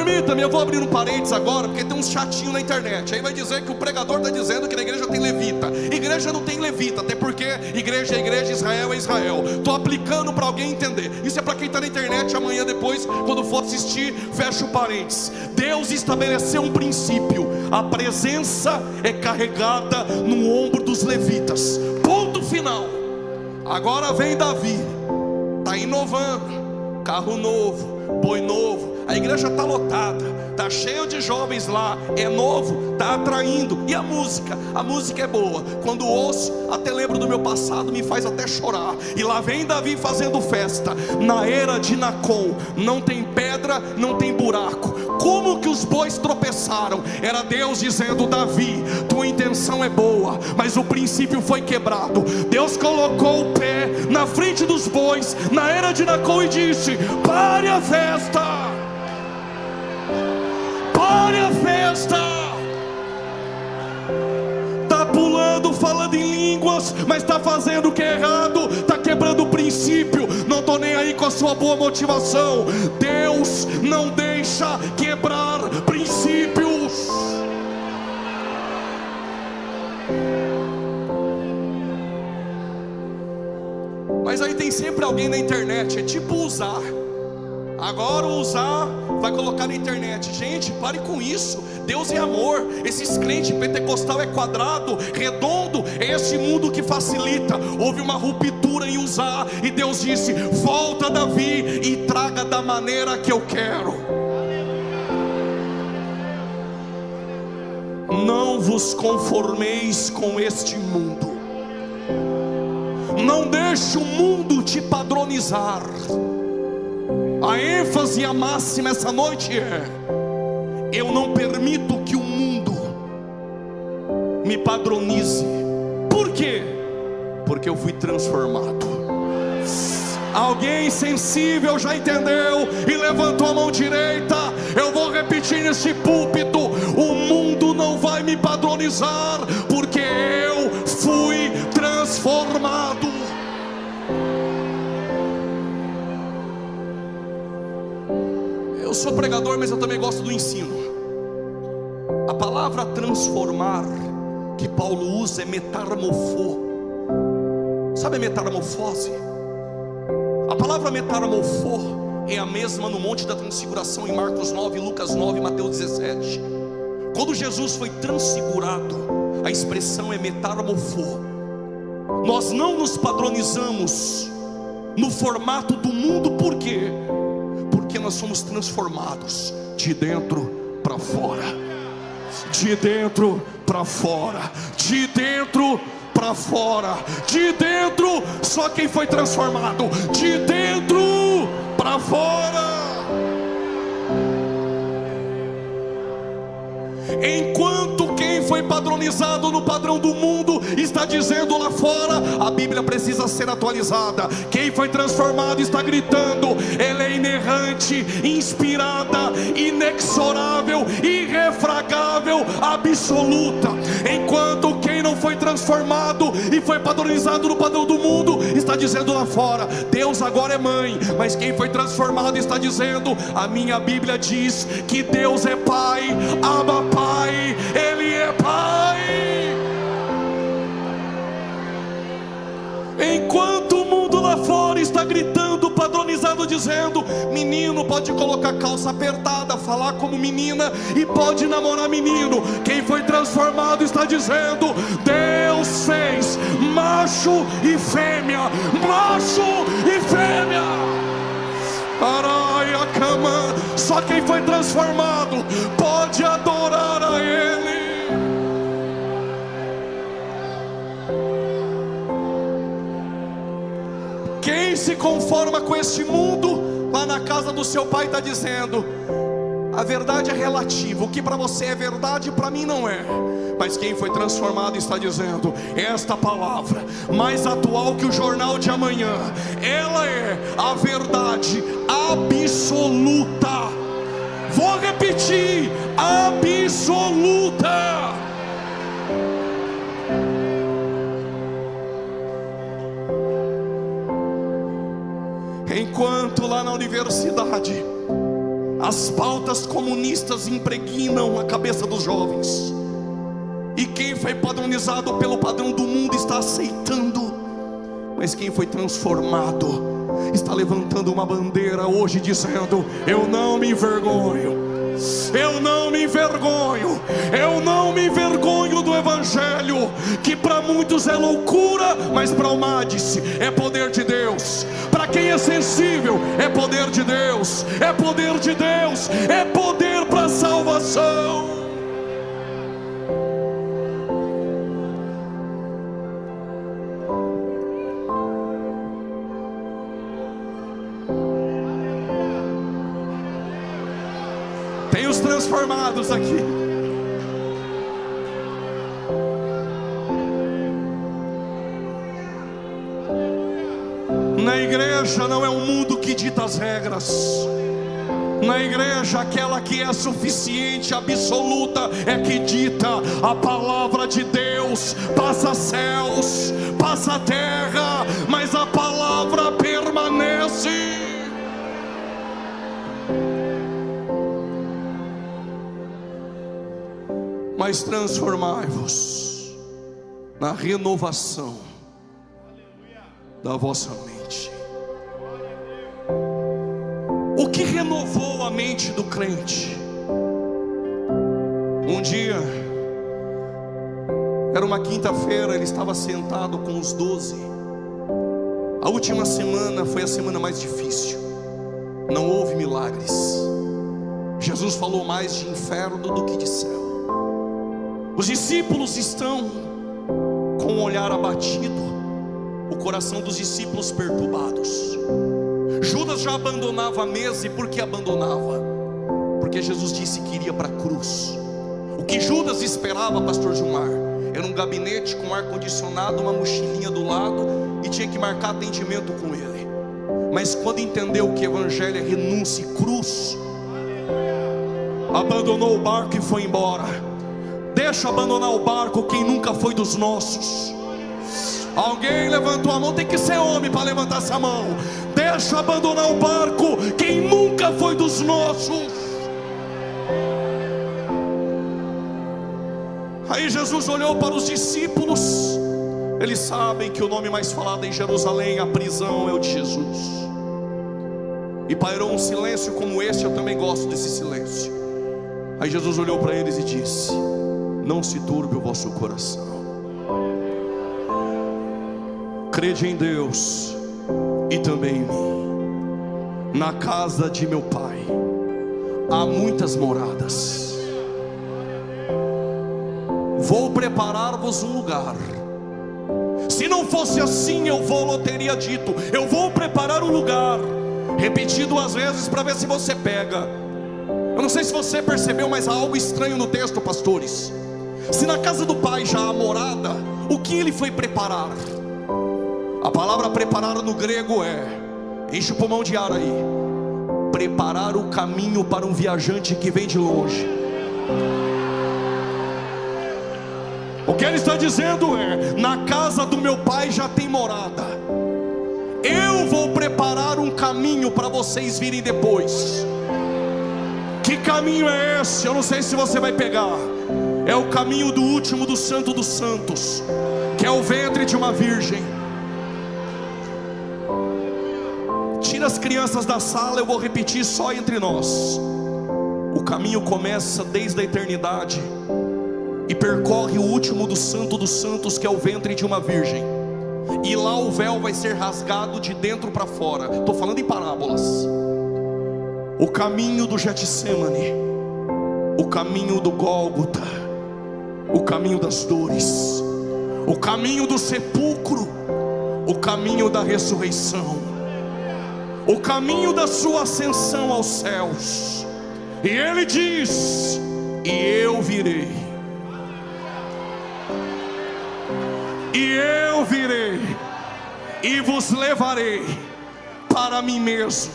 A: Permita-me, eu vou abrir um parênteses agora, porque tem uns chatinhos na internet. Aí vai dizer que o pregador está dizendo que na igreja tem levita. Igreja não tem levita, até porque igreja é igreja, Israel é Israel. Estou aplicando para alguém entender. Isso é para quem está na internet. Amanhã depois, quando for assistir, fecha o parênteses. Deus estabeleceu um princípio: a presença é carregada no ombro dos levitas. Ponto final. Agora vem Davi, está inovando, carro novo, boi novo. A igreja está lotada, está cheio de jovens lá, é novo, está atraindo. E a música? A música é boa. Quando ouço, até lembro do meu passado, me faz até chorar. E lá vem Davi fazendo festa. Na era de Nacon, não tem pedra, não tem buraco. Como que os bois tropeçaram? Era Deus dizendo: Davi, tua intenção é boa, mas o princípio foi quebrado. Deus colocou o pé na frente dos bois na era de Nacon e disse: pare a festa. Pare a festa. Está pulando, falando em línguas, mas está fazendo o que é errado, está quebrando o princípio. Não estou nem aí com a sua boa motivação. Deus não deixa quebrar princípios. Mas aí tem sempre alguém na internet, é tipo usar. Agora o usar vai colocar na internet. Gente, pare com isso. Deus é amor. Esses crentes pentecostal é quadrado, redondo. É esse mundo que facilita. Houve uma ruptura em usar, e Deus disse: volta, Davi, e traga da maneira que eu quero. Não vos conformeis com este mundo. Não deixe o mundo te padronizar. A ênfase e a máxima essa noite é: eu não permito que o mundo me padronize. Por quê? Porque eu fui transformado. Alguém sensível já entendeu e levantou a mão direita? Eu vou repetir nesse púlpito: o mundo não vai me padronizar, porque eu fui transformado. Eu sou pregador, mas eu também gosto do ensino. A palavra transformar que Paulo usa é metamorfô. Sabe a metamorfose? A palavra metamorfô é a mesma no Monte da Transfiguração em Marcos 9, Lucas 9 e Mateus 17. Quando Jesus foi transfigurado, a expressão é metamorfô. Nós não nos padronizamos no formato do mundo. Por quê? Porque nós somos transformados de dentro para fora. De dentro para fora. De dentro para fora. De dentro, só quem foi transformado. De dentro para fora. Enquanto quem foi padronizado no padrão do mundo está dizendo lá fora, a Bíblia precisa ser atualizada. Quem foi transformado está gritando: ela é inerrante, inspirada, inexorável, irrefragável, absoluta. Enquanto quem não foi transformado e foi padronizado no padrão do mundo está dizendo lá fora: Deus agora é mãe. Mas quem foi transformado está dizendo: a minha Bíblia diz que Deus é Pai, Abba Pai, Ele é Pai. Enquanto o mundo lá fora está gritando, padronizado, dizendo: menino pode colocar calça apertada, falar como menina e pode namorar menino. Quem foi transformado está dizendo: Deus fez macho e fêmea, macho e fêmea. Araia cama. Só quem foi transformado pode adorar a Ele. Quem se conforma com este mundo, lá na casa do seu pai está dizendo: a verdade é relativa, o que para você é verdade, para mim não é. Mas quem foi transformado está dizendo: esta palavra, mais atual que o jornal de amanhã, ela é a verdade absoluta. Vou repetir: absoluta. Enquanto lá na universidade As pautas comunistas impregnam a cabeça dos jovens, e quem foi padronizado pelo padrão do mundo está aceitando, mas quem foi transformado está levantando uma bandeira hoje dizendo: eu não me envergonho, eu não me envergonho, eu não me envergonho do Evangelho, que para muitos é loucura, mas para o Madis é poder de Deus. Para quem é sensível é poder de Deus, é poder de Deus, é poder para a salvação. Tem os transformados aqui. Na igreja não é um mundo que dita as regras. Na igreja, aquela que é suficiente, absoluta, é que dita a palavra de Deus. Passa céus, passa terra, mas a palavra permanece. Mas transformai-vos na renovação da vossa mente. O que renovou a mente do crente? Um dia, era uma quinta-feira, ele estava sentado com os 12. A última semana foi a semana mais difícil. Não houve milagres. Jesus falou mais de inferno do que de céu. Os discípulos estão com o olhar abatido, o coração dos discípulos perturbados. Judas já abandonava a mesa. E por que abandonava? Porque Jesus disse que iria para a cruz. O que Judas esperava, pastor Gilmar, era um gabinete com ar-condicionado, uma mochilinha do lado, e tinha que marcar atendimento com ele. Mas quando entendeu que evangelho é renúncia e cruz, abandonou o barco e foi embora. Deixa abandonar o barco quem nunca foi dos nossos. Alguém levantou a mão, tem que ser homem para levantar essa mão. Deixa abandonar o barco quem nunca foi dos nossos. Aí Jesus olhou para os discípulos. Eles sabem que o nome mais falado em Jerusalém, a prisão, é o de Jesus. E pairou um silêncio como esse. Eu também gosto desse silêncio. Aí Jesus olhou para eles e disse: não se turbe o vosso coração. Crede em Deus e também em mim. Na casa de meu Pai há muitas moradas. Vou preparar-vos um lugar. Se não fosse assim, eu teria dito: eu vou preparar um lugar. Repetido 2 vezes para ver se você pega. Eu não sei se você percebeu, mas há algo estranho no texto, pastores. Se na casa do Pai já há morada, o que ele foi preparar? A palavra preparar no grego é, enche o pulmão de ar aí, preparar o caminho para um viajante que vem de longe. O que ele está dizendo é: na casa do meu Pai já tem morada. Eu vou preparar um caminho para vocês virem depois. Que caminho é esse? Eu não sei se você vai pegar. É o caminho do último do Santo dos Santos, que é o ventre de uma virgem. Tira as crianças da sala, eu vou repetir só entre nós. O caminho começa desde a eternidade e percorre o último do Santo dos Santos, que é o ventre de uma virgem. E lá o véu vai ser rasgado de dentro para fora. Estou falando em parábolas. O caminho do Getsemane, o caminho do Gólgota, o caminho das dores, o caminho do sepulcro, o caminho da ressurreição, o caminho da sua ascensão aos céus. E ele diz: e eu virei, e eu virei, e vos levarei para mim mesmo.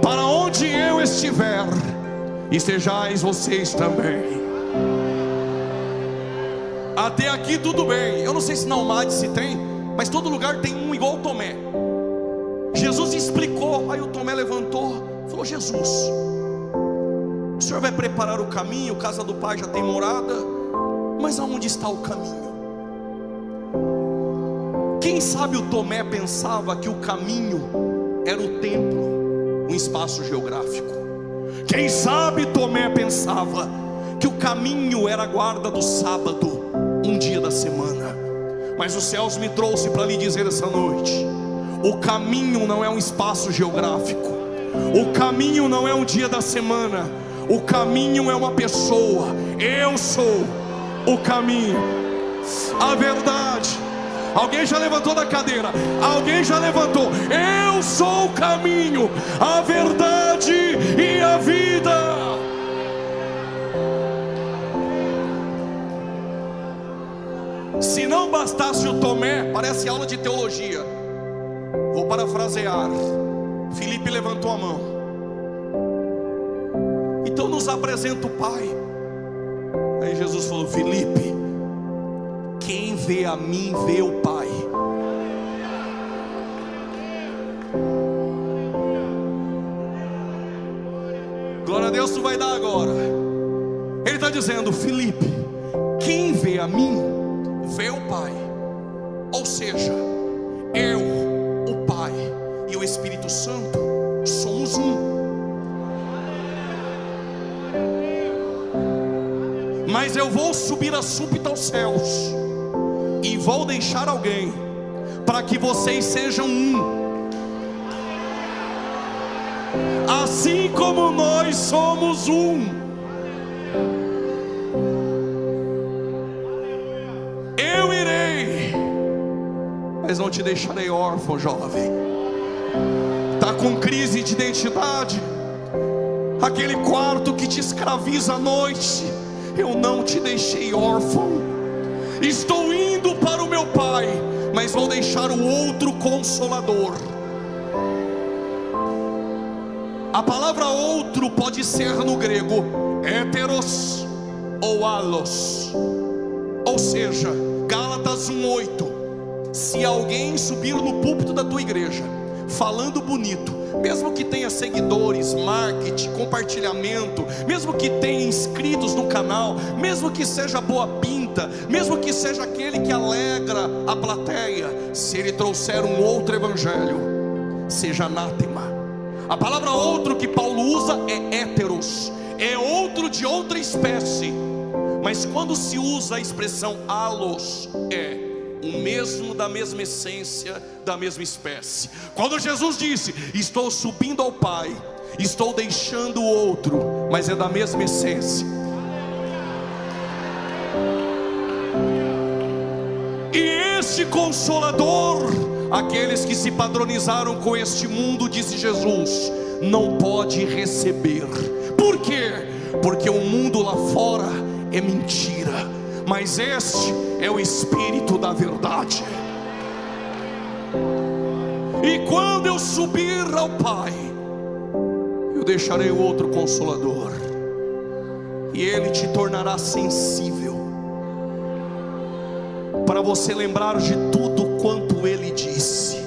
A: Para onde eu estiver, estejais vocês também. Até aqui tudo bem. Eu não sei se na Almade se tem, mas todo lugar tem um igual Tomé. Jesus explicou, aí o Tomé levantou, Falou: Jesus, o Senhor vai preparar o caminho, casa do Pai já tem morada, mas aonde está o caminho? Quem sabe o Tomé pensava que o caminho era o templo, um espaço geográfico. Quem sabe Tomé pensava que o caminho era a guarda do sábado, um dia da semana. Mas os céus me trouxe para lhe dizer essa noite: o caminho não é um espaço geográfico, o caminho não é um dia da semana, o caminho é uma pessoa. Eu sou o caminho, a verdade. Alguém já levantou da cadeira? Alguém já levantou? Eu sou o caminho, a verdade e a vida. Se não bastasse o Tomé, parece aula de teologia. Vou parafrasear. Filipe levantou a mão. Então nos apresenta o Pai. Aí Jesus falou: Filipe, quem vê a mim vê o Pai. Glória a Deus, tu vai dar agora. Ele está dizendo: Filipe, quem vê a mim vê o Pai. Ou seja, eu, o Pai e o Espírito Santo somos um. Mas eu vou subir a súbito aos céus e vou deixar alguém para que vocês sejam um, assim como nós somos um. Eu irei, mas não te deixarei órfão, jovem. Está com crise de identidade, aquele quarto que te escraviza à noite. Eu não te deixei órfão. Estou indo para o meu Pai, mas vou deixar o outro Consolador. A palavra outro pode ser no grego heteros ou allos. Ou seja, Gálatas 1:8. Se alguém subir no púlpito da tua igreja falando bonito, mesmo que tenha seguidores, marketing, compartilhamento, mesmo que tenha inscritos no canal, mesmo que seja boa pinta, mesmo que seja aquele que alegra a plateia, se ele trouxer um outro evangelho, seja anátema. A palavra outro que Paulo usa é héteros, é outro de outra espécie. Mas quando se usa a expressão allos, é o mesmo, da mesma essência, da mesma espécie. Quando Jesus disse: estou subindo ao Pai, estou deixando o outro, mas é da mesma essência. E este Consolador, aqueles que se padronizaram com este mundo, disse Jesus, não pode receber. Por quê? Porque o mundo lá fora é mentira, mas este é o Espírito da verdade. E quando eu subir ao Pai, eu deixarei o outro Consolador, e ele te tornará sensível, para você lembrar de tudo quanto ele disse,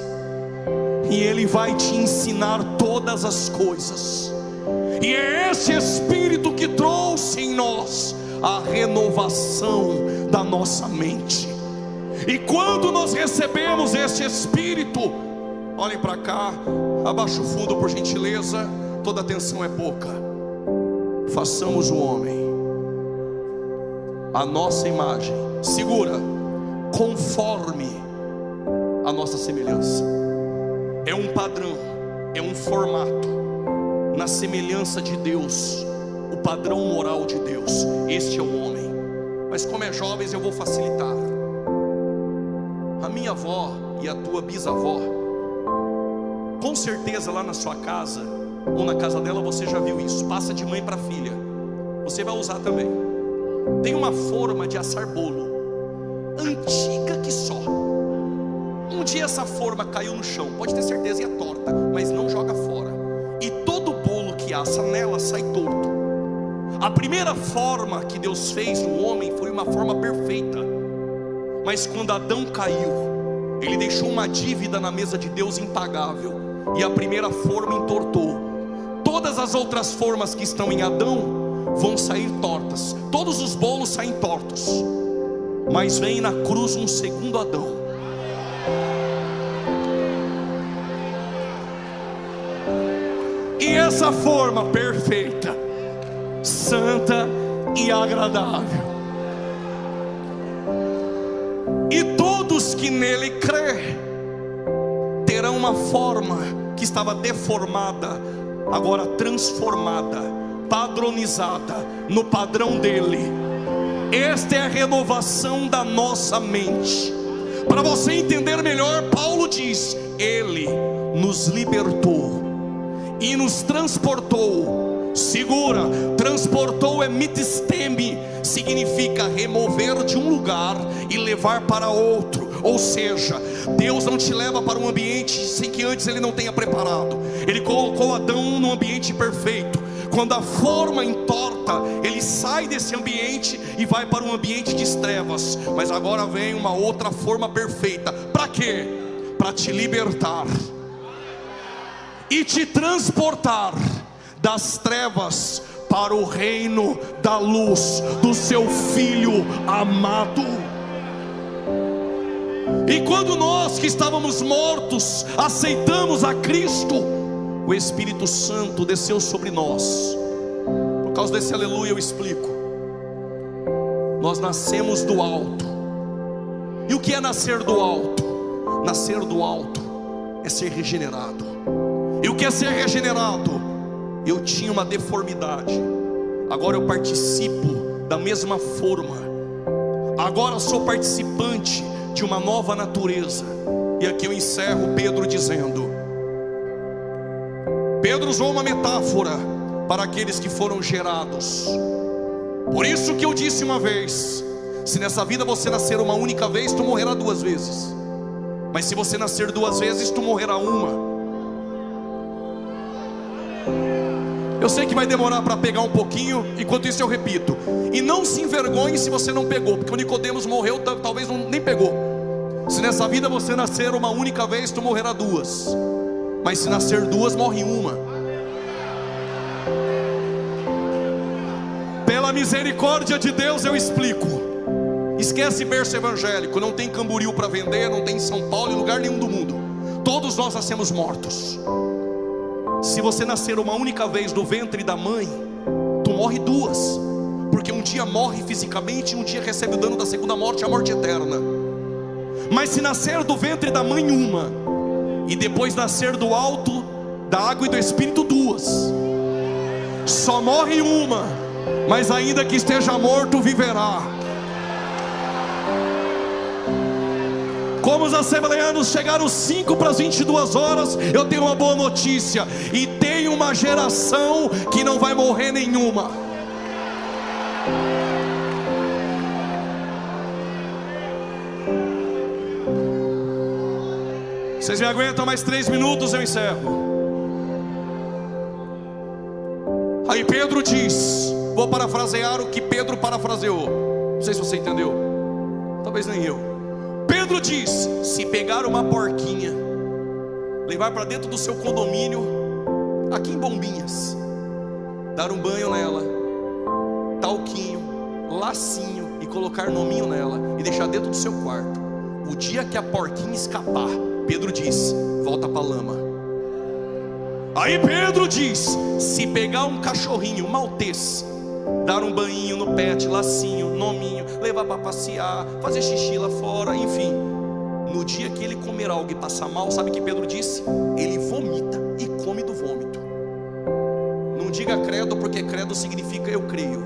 A: e ele vai te ensinar todas as coisas. E é esse Espírito que trouxe em nós a renovação da nossa mente. E quando nós recebemos este Espírito, olhem para cá, abaixa o fundo por gentileza, toda atenção é pouca. Façamos o homem a nossa imagem, segura, conforme a nossa semelhança. É um padrão, é um formato, na semelhança de Deus, o padrão moral de Deus. Este é o homem. Mas como é jovens, eu vou facilitar. A minha avó e a tua bisavó, com certeza lá na sua casa ou na casa dela você já viu isso. Passa de mãe para filha. Você vai usar também. Tem uma forma de assar bolo, antiga que só. Um dia essa forma caiu no chão, pode ter certeza, e é torta, mas não joga fora. E todo bolo que assa nela sai torto. A primeira forma que Deus fez no homem foi uma forma perfeita. Mas quando Adão caiu, ele deixou uma dívida na mesa de Deus impagável, e a primeira forma entortou. Toda todas as outras formas que estão em Adão vão sair tortas. Todos os bolos saem tortos, mas vem na cruz um segundo Adão. E essa forma perfeita, santa e agradável, e todos que nele crê terão uma forma que estava deformada, agora transformada, padronizada no padrão dele. Esta é a renovação da nossa mente. Para você entender melhor, Paulo diz: ele nos libertou e nos transportou. Segura, transportou é mitisteme, significa remover de um lugar e levar para outro. Ou seja, Deus não te leva para um ambiente sem que antes Ele não tenha preparado. Ele colocou Adão num ambiente perfeito. Quando a forma entorta, ele sai desse ambiente e vai para um ambiente de trevas. Mas agora vem uma outra forma perfeita. Para quê? Para te libertar e te transportar das trevas para o reino da luz do seu Filho amado. E quando nós que estávamos mortos aceitamos a Cristo, o Espírito Santo desceu sobre nós. Por causa desse aleluia eu explico. Nós nascemos do alto. E o que é nascer do alto? Nascer do alto é ser regenerado. E o que é ser regenerado? Eu tinha uma deformidade, agora eu participo da mesma forma. Agora sou participante de uma nova natureza. E aqui eu encerro Pedro dizendo: Pedro usou uma metáfora para aqueles que foram gerados. Por isso que eu disse uma vez: se nessa vida você nascer uma única vez, tu morrerá duas vezes. Mas se você nascer duas vezes, tu morrerá uma. Eu sei que vai demorar para pegar um pouquinho, enquanto isso eu repito. E não se envergonhe se você não pegou, porque o Nicodemos morreu, talvez nem pegou. Se nessa vida você nascer uma única vez, tu morrerá duas. Mas se nascer duas, morre uma. Pela misericórdia de Deus eu explico. Esquece berço evangélico. Não tem Camboriú para vender, não tem em São Paulo, em lugar nenhum do mundo. Todos nós nascemos mortos. Se você nascer uma única vez do ventre da mãe, tu morre duas. Porque um dia morre fisicamente e um dia recebe o dano da segunda morte, a morte eterna. Mas se nascer do ventre da mãe uma, e depois nascer do alto, da água e do Espírito duas, só morre uma, mas ainda que esteja morto viverá. Como os assembleanos chegaram 5 para as 22 horas, eu tenho uma boa notícia. E tem uma geração que não vai morrer nenhuma. Vocês me aguentam mais 3 minutos, eu encerro. Aí Pedro diz, vou parafrasear o que Pedro parafraseou. Não sei se você entendeu, talvez nem eu. Pedro diz: se pegar uma porquinha, levar para dentro do seu condomínio, aqui em Bombinhas, dar um banho nela, talquinho, lacinho e colocar nominho nela e deixar dentro do seu quarto, o dia que a porquinha escapar, Pedro diz: volta para a lama. Aí Pedro diz: se pegar um cachorrinho maltês, dar um banhinho no pet, lacinho, nominho, levar para passear, fazer xixi lá fora, enfim, no dia que ele comer algo e passar mal, sabe o que Pedro disse? Ele vomita e come do vômito. Não diga credo, porque credo significa eu creio.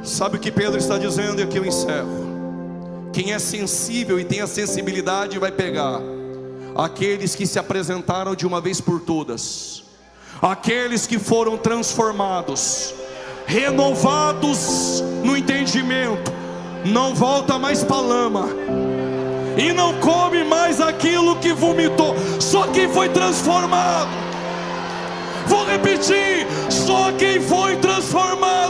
A: Sabe o que Pedro está dizendo? E aqui eu encerro. Quem é sensível e tem a sensibilidade vai pegar aqueles que se apresentaram de uma vez por todas, aqueles que foram transformados, renovados no entendimento, não volta mais para a lama e não come mais aquilo que vomitou. Só quem foi transformado, vou repetir, só quem foi transformado